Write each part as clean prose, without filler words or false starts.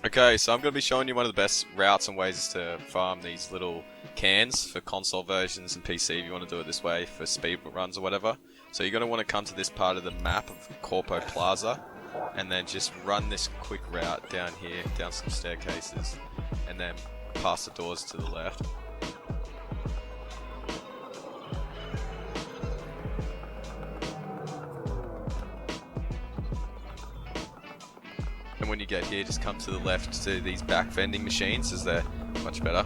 Okay, so I'm going to be showing you one of the best routes and ways to farm these little cans for console versions and PC if you want to do it this way for speed runs or whatever. So you're going to want to come to this part of the map of Corpo Plaza and then just run this quick route down here, down some staircases, and then past the doors to the left. And when you get here, just come to the left to these back vending machines, as they're much better.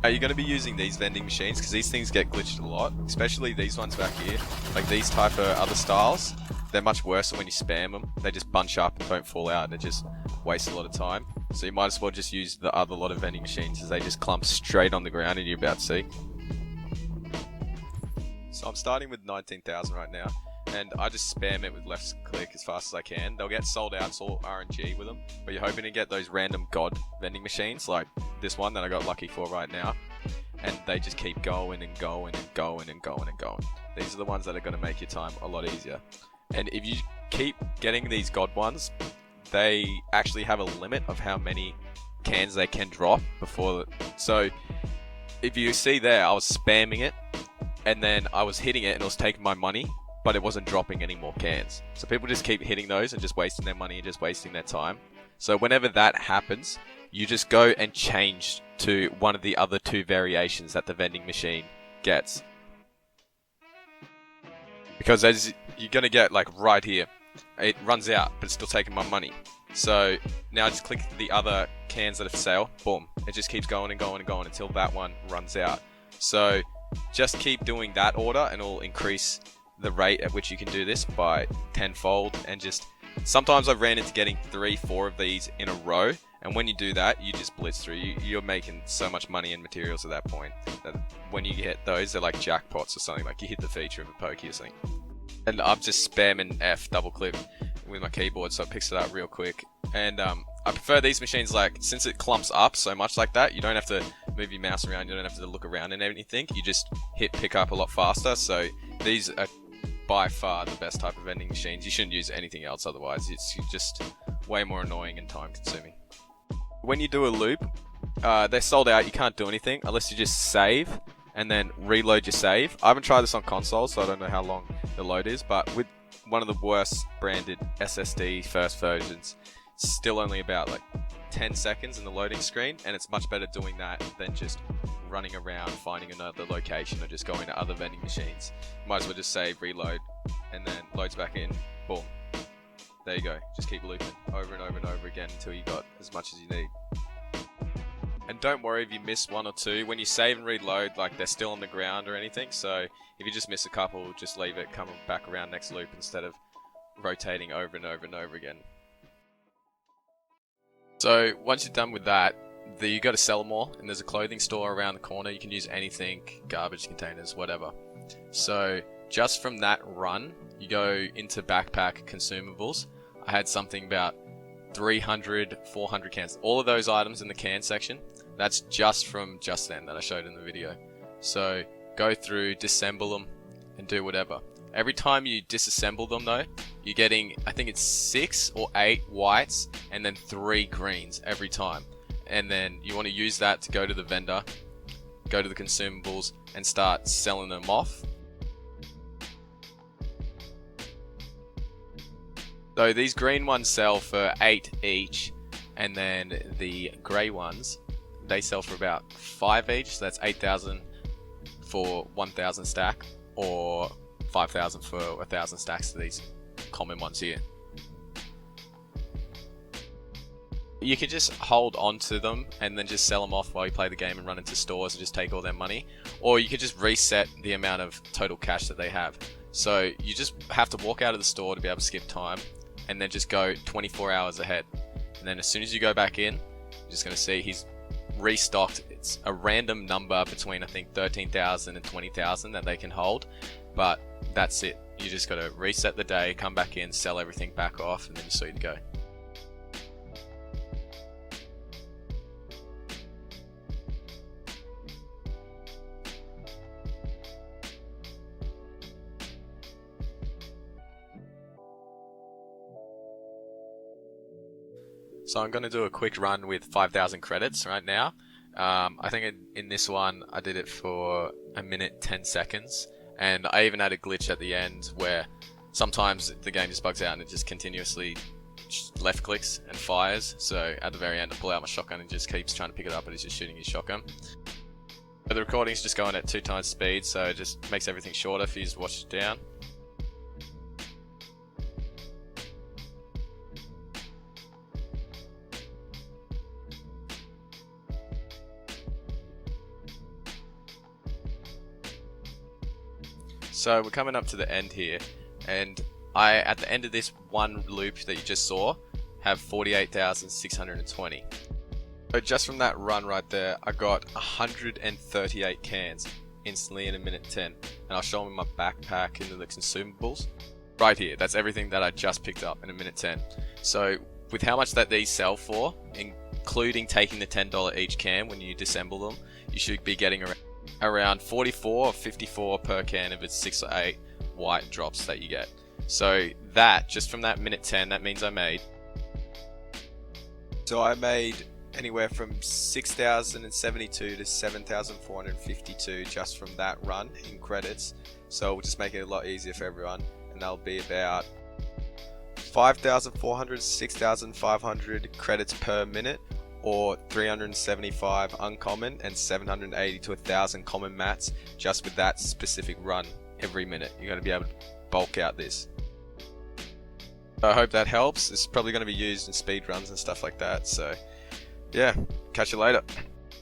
You're going to be using these vending machines because these things get glitched a lot, especially these ones back here. Like these type of other styles, they're much worse when you spam them. They just bunch up and don't fall out, and it just wastes a lot of time. So you might as well just use the other lot of vending machines, as they just clump straight on the ground, and you're about to see. So I'm starting with 19,000 right now, and I just spam it with left click as fast as I can. They'll get sold out, it's all RNG with them, but you're hoping to get those random god vending machines like this one that I got lucky for right now, and they just keep going and going and going and going and going. These are the ones that are going to make your time a lot easier. And if you keep getting these god ones, they actually have a limit of how many cans they can drop before. So if you see there, I was spamming it, and then I was hitting it and it was taking my money, but it wasn't dropping any more cans. So people just keep hitting those and just wasting their money and just wasting their time. So whenever that happens, you just go and change to one of the other two variations that the vending machine gets. Because as you're going to get, like right here, it runs out, but it's still taking my money. So now just click the other cans that are for sale, boom. It just keeps going and going and going until that one runs out. So just keep doing that order and it'll increase the rate at which you can do this by tenfold. And just sometimes I've ran into getting 3-4 of these in a row, and when you do that, you just blitz through. You're making so much money in materials at that point that when you get those, they're like jackpots or something. Like you hit the feature of a pokey or something. And I'm just spamming F double click with my keyboard, so it picks it up real quick. And I prefer these machines, like, since it clumps up so much like that, you don't have to move your mouse around, you don't have to look around and anything, you just hit pick up a lot faster. So these are by far the best type of vending machines. You shouldn't use anything else otherwise. It's just way more annoying and time consuming. When you do a loop, they're sold out, you can't do anything unless you just save and then reload your save. I haven't tried this on console, so I don't know how long the load is, but with one of the worst branded SSD first versions, it's still only about like 10 seconds in the loading screen, and it's much better doing that than just running around finding another location or just going to other vending machines. Might as well just save, reload, and then loads back in, boom. There you go. Just keep looping over and over and over again until you got as much as you need. And don't worry if you miss one or two. When you save and reload, like, they're still on the ground or anything, so if you just miss a couple, just leave it, come back around next loop instead of rotating over and over and over again. So once you're done with that, you got to sell them all, and there's a clothing store around the corner. You can use anything, garbage containers, whatever. So just from that run, you go into backpack consumables. I had something about 300, 400 cans. All of those items in the can section, that's just from just then that I showed in the video. So go through, disassemble them, and do whatever. Every time you disassemble them though, you're getting, I think it's 6 or 8 whites and then 3 greens every time. And then you want to use that to go to the vendor, go to the consumables, and start selling them off. So these green ones sell for 8 each, and then the grey ones, they sell for about 5 each, so that's 8,000 for 1,000 stack, or 5,000 for 1,000 stacks of these common ones here. You can just hold on to them and then just sell them off while you play the game and run into stores and just take all their money, or you could just reset the amount of total cash that they have. So you just have to walk out of the store to be able to skip time, and then just go 24 hours ahead. And then as soon as you go back in, you're just going to see he's restocked. It's a random number between, I think, 13,000 and 20,000 that they can hold, but that's it. You just got to reset the day, come back in, sell everything back off, and then you're sweet to go. So I'm going to do a quick run with 5,000 credits right now. I think in this one I did it for 1 minute 10 seconds, and I even had a glitch at the end where sometimes the game just bugs out and it just continuously left clicks and fires. So at the very end I pull out my shotgun and just keeps trying to pick it up, but it's just shooting his shotgun. But the recording's just going at 2 times speed, so it just makes everything shorter if you just watch it down. So we're coming up to the end here, and at the end of this one loop that you just saw, have 48,620. So just from that run right there, I got 138 cans instantly in 1 minute 10. And I'll show them in my backpack into the consumables. Right here, that's everything that I just picked up in 1 minute 10. So with how much that these sell for, including taking the $10 each can when you disassemble them, you should be getting around 44 or 54 per can if it's 6 or 8 white drops that you get. So that, just from that 1 minute 10, that means I made anywhere from 6,072 to 7,452 just from that run in credits. So we'll just make it a lot easier for everyone, and that'll be about 5,400 to 6,500 credits per minute, or 375 uncommon and 780 to 1,000 common mats just with that specific run every minute. You're going to be able to bulk out this. I hope that helps. It's probably going to be used in speed runs and stuff like that. So yeah, catch you later.